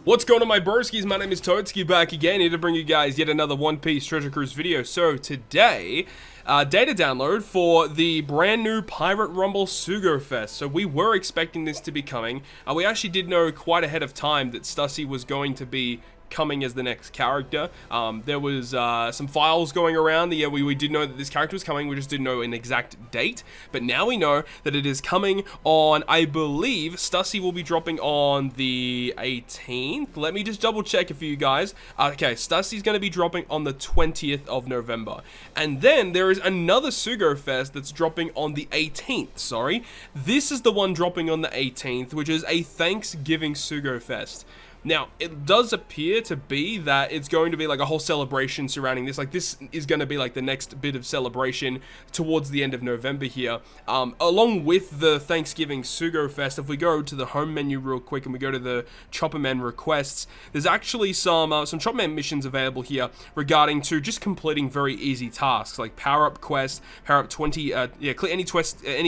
What's going on, my broskiis? My name is Toadskii, back again here to bring you guys yet another One Piece Treasure Cruise video. So today, data download for the brand new Pirate Rumble SUGO Fest. So we were expecting this to be coming. We actually did know quite ahead of time that Stussy was going to be coming as the next character. There was some files going around. Yeah, we did know that this character was coming. We just didn't know an exact date. But now we know that it is coming on, I believe, Stussy will be dropping on the 18th. Let me just double check it for you guys. Okay, Stussy's going to be dropping on the 20th of November. And then there is another SUGO Fest that's dropping on the 18th, sorry. This is the one dropping on the 18th, which is a Thanksgiving SUGO Fest. Now, it does appear to be that it's going to be like a whole celebration surrounding this. Like, this is going to be like the next bit of celebration towards the end of November here. Along with the Thanksgiving SUGO Fest, if we go to the home menu real quick and we go to the Chopperman requests, there's actually some Chopperman missions available here regarding to just completing very easy tasks, like power-up quests, power-up 20, clear any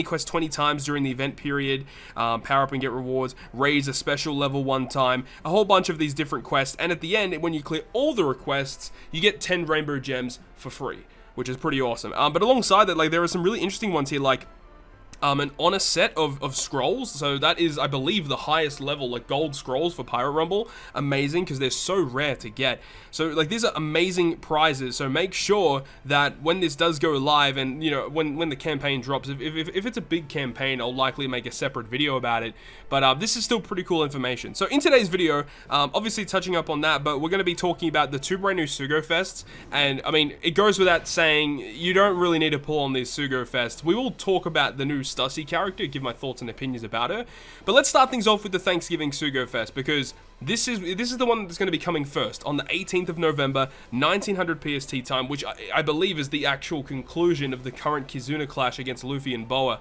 quest 20 times during the event period, power up and get rewards, raise a special level 1 time, a whole bunch of these different quests, and at the end, when you clear all the requests, you get 10 rainbow gems for free, which is pretty awesome. But alongside that, like, there are some really interesting ones here, like an honor set of scrolls. So that is, I believe, the highest level, like, gold scrolls for Pirate Rumble. Amazing, because they're so rare to get. So, like, these are amazing prizes. So make sure that when this does go live, and, you know, when the campaign drops, if it's a big campaign, I'll likely make a separate video about it. But this is still pretty cool information. So in today's video, obviously touching up on that, but we're going to be talking about the 2 brand new SUGO Fests. And, I mean, it goes without saying, you don't really need to pull on these SUGO Fests. We will talk about the new Stussy character, give my thoughts and opinions about her. But let's start things off with the Thanksgiving SUGO Fest, because this is the one that's going to be coming first on the 18th of November, 1900 PST time, which I believe is the actual conclusion of the current Kizuna clash against Luffy and Boa.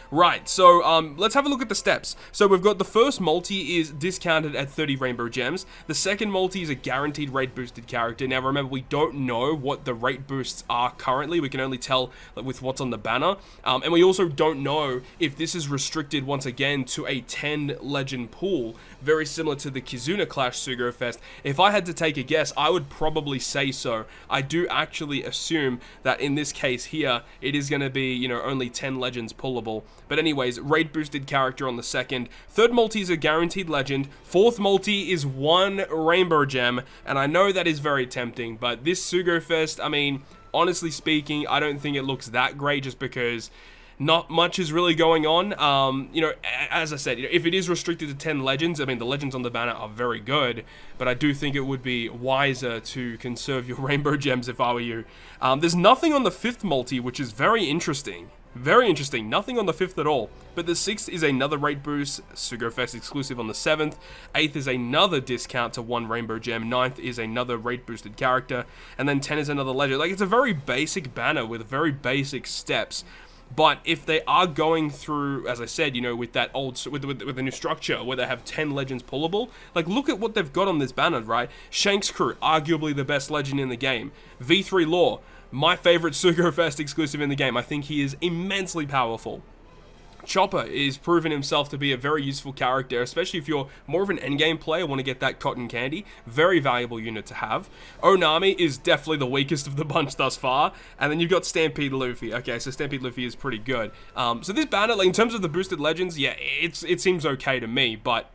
Right, so let's have a look at the steps. So we've got the first multi is discounted at 30 rainbow gems. The second multi is a guaranteed rate boosted character. Now remember, we don't know what the rate boosts are currently. We can only tell with what's on the banner. And we also don't know if this is restricted once again to a 10 legend pool, very similar to the Kizuna Clash SUGO Fest. If I had to take a guess, I would probably say so. I do actually assume that in this case here, it is going to be, you know, only 10 legends pullable. But anyways, rate boosted character on the second. Third multi is a guaranteed legend. Fourth multi is 1 rainbow gem. And I know that is very tempting, but this SUGO Fest, I mean, honestly speaking, I don't think it looks that great, just because not much is really going on. You know, as I said, if it is restricted to 10 legends, I mean, the legends on the banner are very good, but I do think it would be wiser to conserve your rainbow gems if I were you. There's nothing on the 5th multi, which is very interesting. Very interesting. Nothing on the 5th at all. But the 6th is another rate boost, SUGO Fest exclusive on the 7th. 8th is another discount to 1 rainbow gem. 9th is another rate boosted character. And then 10 is another legend. Like, it's a very basic banner with very basic steps. But if they are going through, as I said, you know, with that old, with the new structure where they have 10 legends pullable, like, look at what they've got on this banner, right? Shanks Crew, arguably the best legend in the game. V3 Law, my favorite SUGO Fest exclusive in the game. I think he is immensely powerful. Chopper is proven himself to be a very useful character, especially if you're more of an endgame player, want to get that cotton candy. Very valuable unit to have. Onami is definitely the weakest of the bunch thus far. And then you've got Stampede Luffy. Okay, so Stampede Luffy is pretty good. So this banner, like, in terms of the boosted legends, yeah, it seems okay to me. But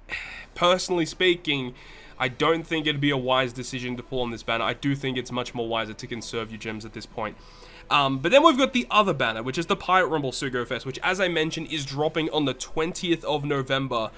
personally speaking, I don't think it'd be a wise decision to pull on this banner. I do think it's much more wiser to conserve your gems at this point. But then we've got the other banner, which is the Pirate Rumble SUGO Fest, which, as I mentioned, is dropping on the 20th of November.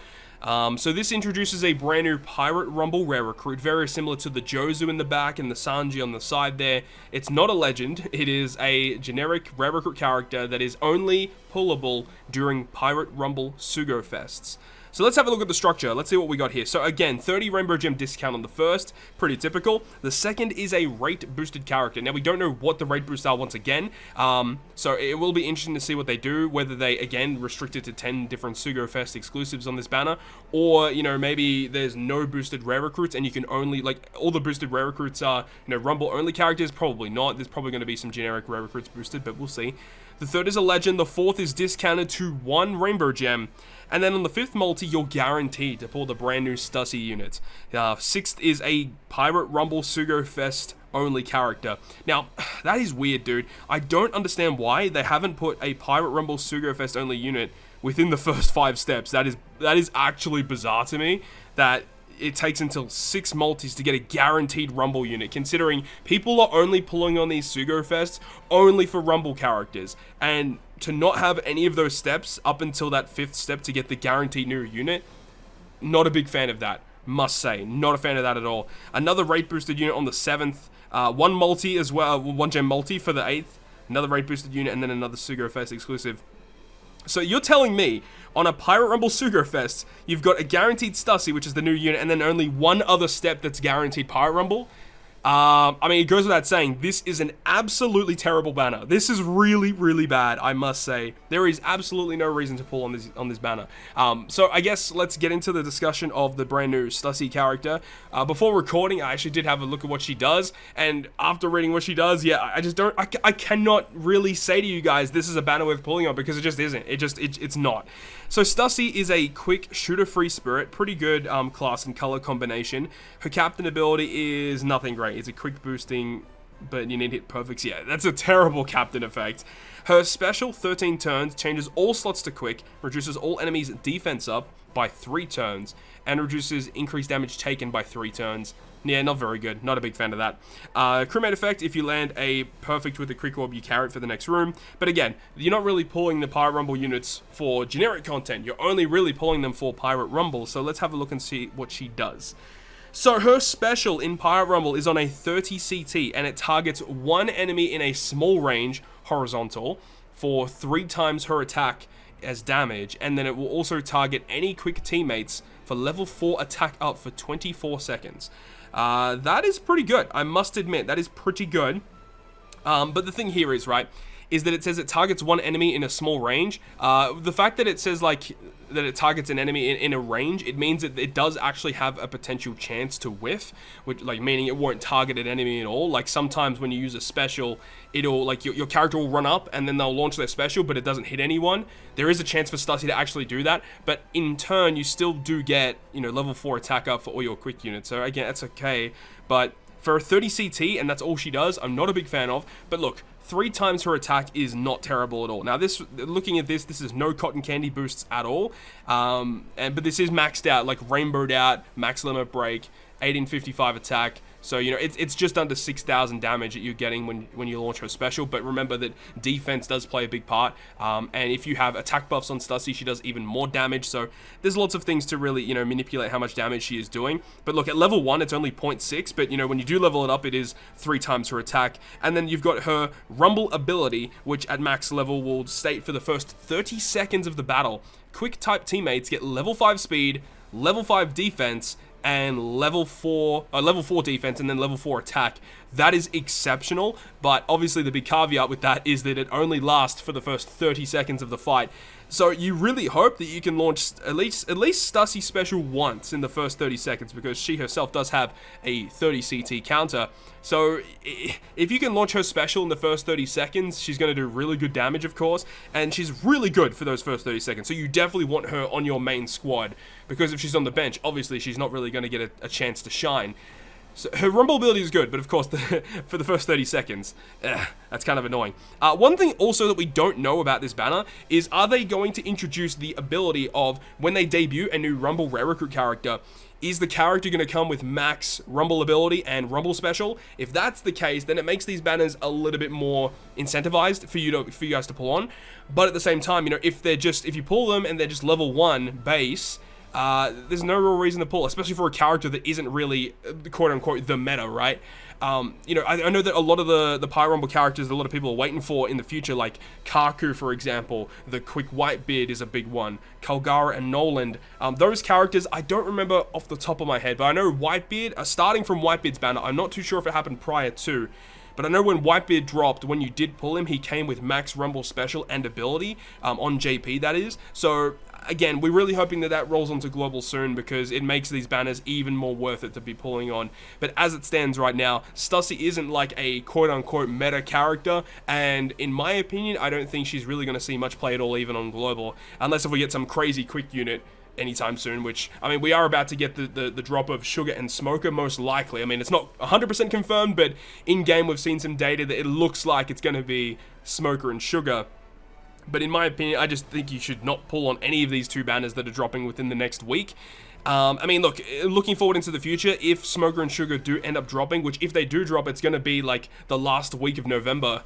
So this introduces a brand new Pirate Rumble rare recruit, very similar to the Jozu in the back and the Sanji on the side there. It's not a legend. It is a generic rare recruit character that is only pullable during Pirate Rumble SUGO Fests. So let's have a look at the structure. Let's see what we got here. So again, 30 rainbow gem discount on the first, pretty typical. The second is a rate boosted character. Now we don't know what the rate boosts are once again, so it will be interesting to see what they do, whether they again restrict it to 10 different SUGO Fest exclusives on this banner, or, you know, maybe there's no boosted rare recruits and you can only, like, all the boosted rare recruits are, you know, Rumble only characters. Probably not. There's probably going to be some generic rare recruits boosted, but we'll see. The third is a legend. The fourth is discounted to 1 rainbow gem. And then on the 5th multi, you're guaranteed to pull the brand new Stussy unit. 6th is a Pirate Rumble SUGO Fest only character. Now, that is weird, dude. I don't understand why they haven't put a Pirate Rumble SUGO Fest only unit within the first 5 steps. That is actually bizarre to me, that it takes until 6 multis to get a guaranteed Rumble unit, considering people are only pulling on these SUGO Fests only for Rumble characters. And to not have any of those steps up until that 5th step to get the guaranteed new unit, not a big fan of that, must say. Not a fan of that at all. Another rate boosted unit on the 7th, 1 multi as well, 1 gem multi for the 8th, another rate boosted unit, and then another SUGO Fest exclusive. So you're telling me, on a Pirate Rumble SUGO Fest, you've got a guaranteed Stussy, which is the new unit, and then only one other step that's guaranteed Pirate Rumble? I mean, it goes without saying, this is an absolutely terrible banner. This is really, really bad, I must say. There is absolutely no reason to pull on this banner. So I guess let's get into the discussion of the brand new Stussy character. Before recording, I actually did have a look at what she does, and after reading what she does, yeah, I cannot really say to you guys this is a banner worth pulling on, because it just isn't. It's not. So Stussy is a quick shooter-free spirit, pretty good class and color combination. Her captain ability is nothing great. It's a quick boosting, but you need hit perfects. Yeah, that's a terrible captain effect. Her special, 13 turns, changes all slots to quick, reduces all enemies' defense up by 3 turns, and reduces increased damage taken by 3 turns. Yeah, not very good. Not a big fan of that. Crewmate effect, if you land a perfect with a quick orb, you carry it for the next room. But again, you're not really pulling the Pirate Rumble units for generic content. You're only really pulling them for Pirate Rumble. So let's have a look and see what she does. So her special in Pirate Rumble is on a 30 CT, and it targets 1 enemy in a small range, horizontal, for 3 times her attack as damage, and then it will also target any quick teammates for level 4 attack up for 24 seconds. That is pretty good, I must admit, that is pretty good. But the thing here is, right, is that it says it targets 1 enemy in a small range. The fact that it says, like, that it targets an enemy in a range, it means that it does actually have a potential chance to whiff, which, like, meaning it won't target an enemy at all. Like, sometimes when you use a special, it'll, like, your character will run up and then they'll launch their special, but it doesn't hit anyone. There is a chance for Stussy to actually do that, but in turn, you still do get, you know, level 4 attack up for all your quick units. So again, that's okay, but for a 30 CT, and that's all she does, I'm not a big fan of. But look, 3 times her attack is not terrible at all. Now, looking at this is no cotton candy boosts at all. But this is maxed out, like rainbowed out, max limit break, 1855 attack. So, you know, it's just under 6,000 damage that you're getting when you launch her special. But remember that defense does play a big part. And if you have attack buffs on Stussy, she does even more damage. So there's lots of things to really, you know, manipulate how much damage she is doing. But look, at level 1, it's only 0.6. But, you know, when you do level it up, it is 3 times her attack. And then you've got her Rumble ability, which at max level will state for the first 30 seconds of the battle, quick type teammates get level 5 speed, level 5 defense, and level 4 defense, and then level 4 attack. That is exceptional, but obviously the big caveat with that is that it only lasts for the first 30 seconds of the fight. So you really hope that you can launch at least Stussy special once in the first 30 seconds, because she herself does have a 30 CT counter. So if you can launch her special in the first 30 seconds, she's going to do really good damage, of course, and she's really good for those first 30 seconds. So you definitely want her on your main squad, because if she's on the bench, obviously she's not really going to get a chance to shine. So her Rumble ability is good, but of course, for the first 30 seconds, that's kind of annoying. One thing also that we don't know about this banner is, are they going to introduce the ability of, when they debut a new Rumble Rare Recruit character, is the character going to come with max Rumble ability and Rumble special? If that's the case, then it makes these banners a little bit more incentivized for you guys to pull on. But at the same time, you know, if you pull them and they're just level 1 base, there's no real reason to pull, especially for a character that isn't really, quote-unquote, the meta, right? You know, I know that a lot of the Pirate Rumble characters that a lot of people are waiting for in the future, like Kaku, for example, the quick Whitebeard is a big one, Kalgara and Noland. Those characters, I don't remember off the top of my head, but I know Whitebeard, starting from Whitebeard's banner, I'm not too sure if it happened prior to, But I know when Whitebeard dropped, when you did pull him, he came with max Rumble special and ability, on JP that is. So again, we're really hoping that that rolls onto global soon, because it makes these banners even more worth it to be pulling on. But as it stands right now, Stussy isn't like a quote-unquote meta character, and in my opinion, I don't think she's really going to see much play at all, even on global, unless if we get some crazy quick unit anytime soon, which, I mean, we are about to get the drop of Sugar and Smoker, most likely. I mean, it's not 100% confirmed, but in-game we've seen some data that it looks like it's going to be Smoker and Sugar. But in my opinion, I just think you should not pull on any of these two banners that are dropping within the next week. I mean, look, looking forward into the future, if Smoker and Sugar do end up dropping, which if they do drop, it's going to be like the last week of November.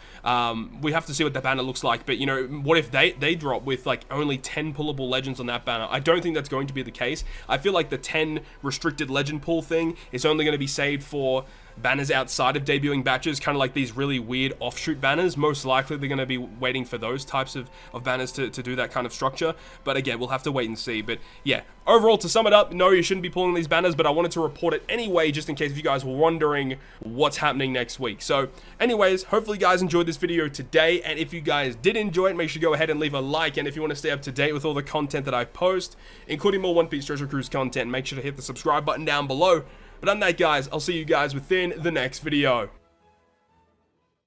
We have to see what that banner looks like. But, you know, what if they drop with like only 10 pullable legends on that banner? I don't think that's going to be the case. I feel like the 10 restricted legend pull thing is only going to be saved for banners outside of debuting batches, kind of like these really weird offshoot banners. Most likely they're going to be waiting for those types of banners to do that kind of structure. But again, we'll have to wait and see. But yeah, overall, to sum it up, no, you shouldn't be pulling these banners, but I wanted to report it anyway, just in case you guys were wondering what's happening next week. So anyways, hopefully you guys enjoyed this video today, and if you guys did enjoy it, make sure you go ahead and leave a like, and if you want to stay up to date with all the content that I post, including more One Piece Treasure Cruise content, make sure to hit the subscribe button down below. But other than that, guys, I'll see you guys within the next video.